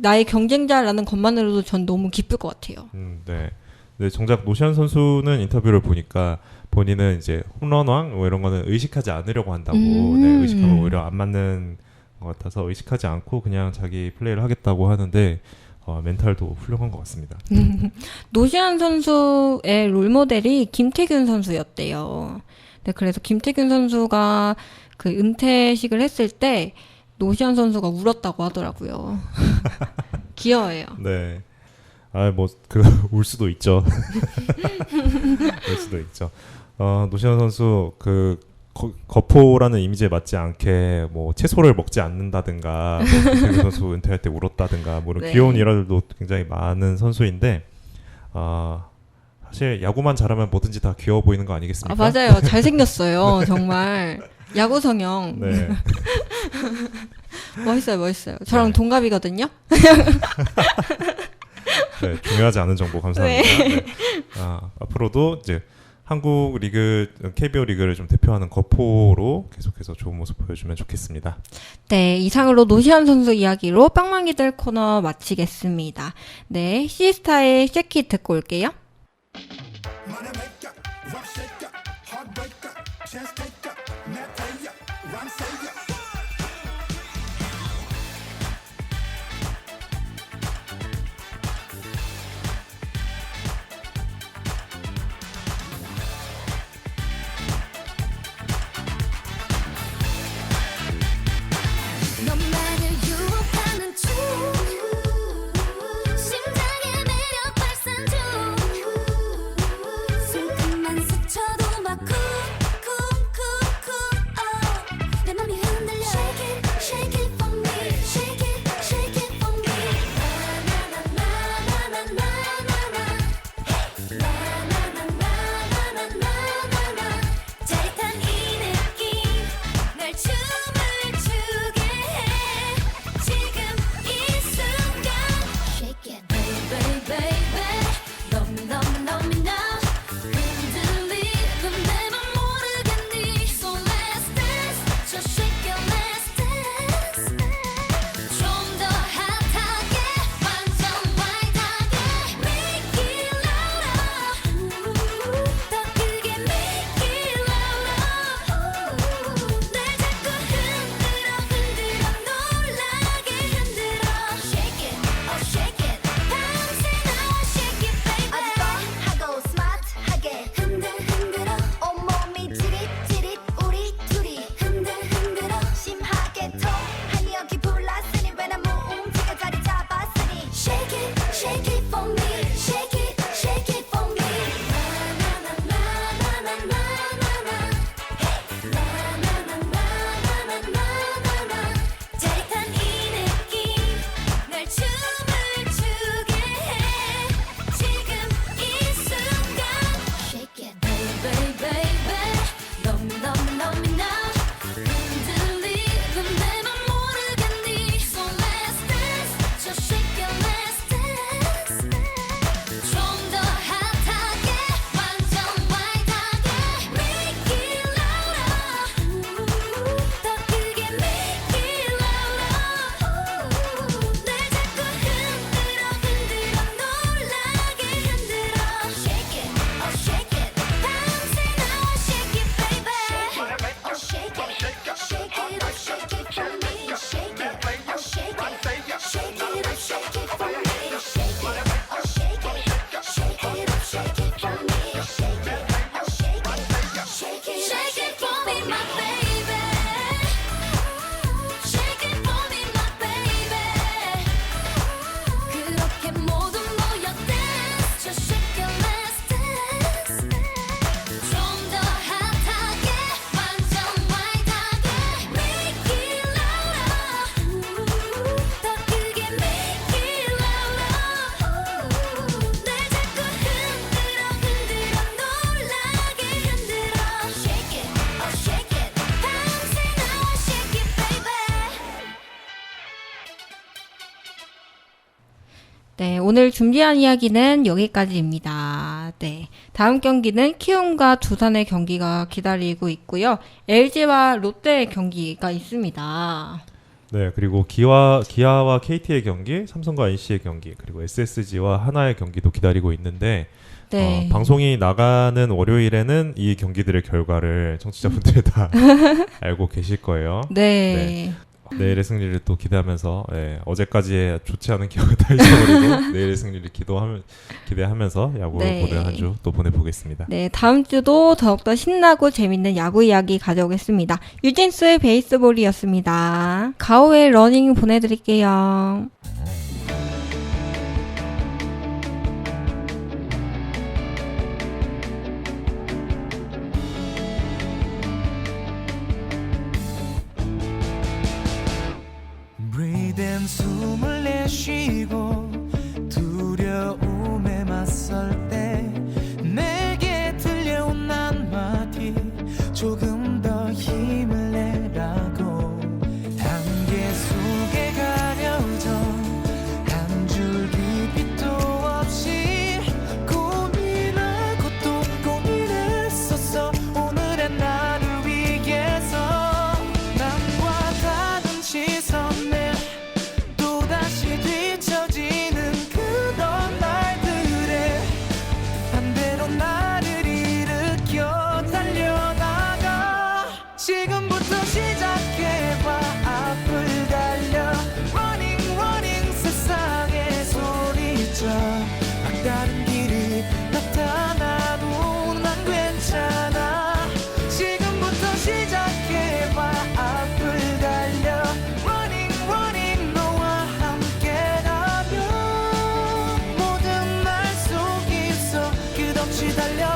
나의 경쟁자라는 것만으로도 전 너무 기쁠 것 같아요. 네. 네, 정작 노시안 선수는 인터뷰를 보니까 본인은 이제 홈런왕 뭐 이런 거는 의식하지 않으려고 한다고. 네, 의식하면 오히려 안 맞는 것 같아서 의식하지 않고 그냥 자기 플레이를 하겠다고 하는데 멘탈도 훌륭한 것 같습니다. 노시안 선수의 롤모델이 김태균 선수였대요. 네, 그래서 김태균 선수가 그 은퇴식을 했을 때 노시안 선수가 울었다고 하더라고요. 귀여워요. 네. 울 수도 있죠. 울 수도 있죠. 노시안 선수 거포라는 이미지에 맞지 않게 뭐 채소를 먹지 않는다든가 김태균 선수 은퇴할 때 울었다든가 뭐 이런 네. 귀여운 일화들도 굉장히 많은 선수인데 사실 야구만 잘하면 뭐든지 다 귀여워 보이는 거 아니겠습니까? 맞아요. 잘생겼어요. 정말. 야구 성형. 네. 멋있어요. 저랑 네. 동갑이거든요. 네, 중요하지 않은 정보 감사합니다. 네. 앞으로도 이제 한국 리그, KBO 리그를 좀 대표하는 거포로 계속해서 좋은 모습 보여주면 좋겠습니다. 네, 이상으로 노시안 선수 이야기로 빵망이들 코너 마치겠습니다. 네, 시스타의 쉐킷 듣고 올게요. 너만을 유혹하는 중 심장의 매력 발산 중 손끝만 스쳐도 막 쿵쿵쿵 네, 오늘 준비한 이야기는 여기까지입니다. 네, 다음 경기는 키움과 두산의 경기가 기다리고 있고요. LG와 롯데의 경기가 있습니다. 네, 그리고 기아와 KT의 경기, 삼성과 NC의 경기, 그리고 SSG와 하나의 경기도 기다리고 있는데 네. 방송이 나가는 월요일에는 이 경기들의 결과를 청취자분들이 다 알고 계실 거예요. 네. 내일의 승리를 또 기대하면서 어제까지의 좋지 않은 기억을 다 잊어버리고 내일의 승리를 기대하면서 야구를 네. 보는 한 주 또 보내보겠습니다. 네, 다음 주도 더욱더 신나고 재밌는 야구 이야기 가져오겠습니다. 유진스의 베이스볼이었습니다. 가오의 러닝 보내드릴게요. Breathe in 숨을 내쉬고 두려움에 맞설 때 내게 들려온 한마디 조금 더 힘을 내라고 안개 속에 가려져 한 줄기 빛도 없이 고민하고 또 고민했었어 오늘의 나를 위해서 남과 다른 시선에 또다시 뒤처지는 그런 날들에 반대로 나를 일으켜 달려나가 지금부터 시작해봐 앞을 달려 Running running 세상에 소리쳐 막다른 길이 나타나도 난 괜찮아 지금부터 시작해봐 앞을 달려 Running running 너와 함께라면 모든 날 속 있어 끝없이 달려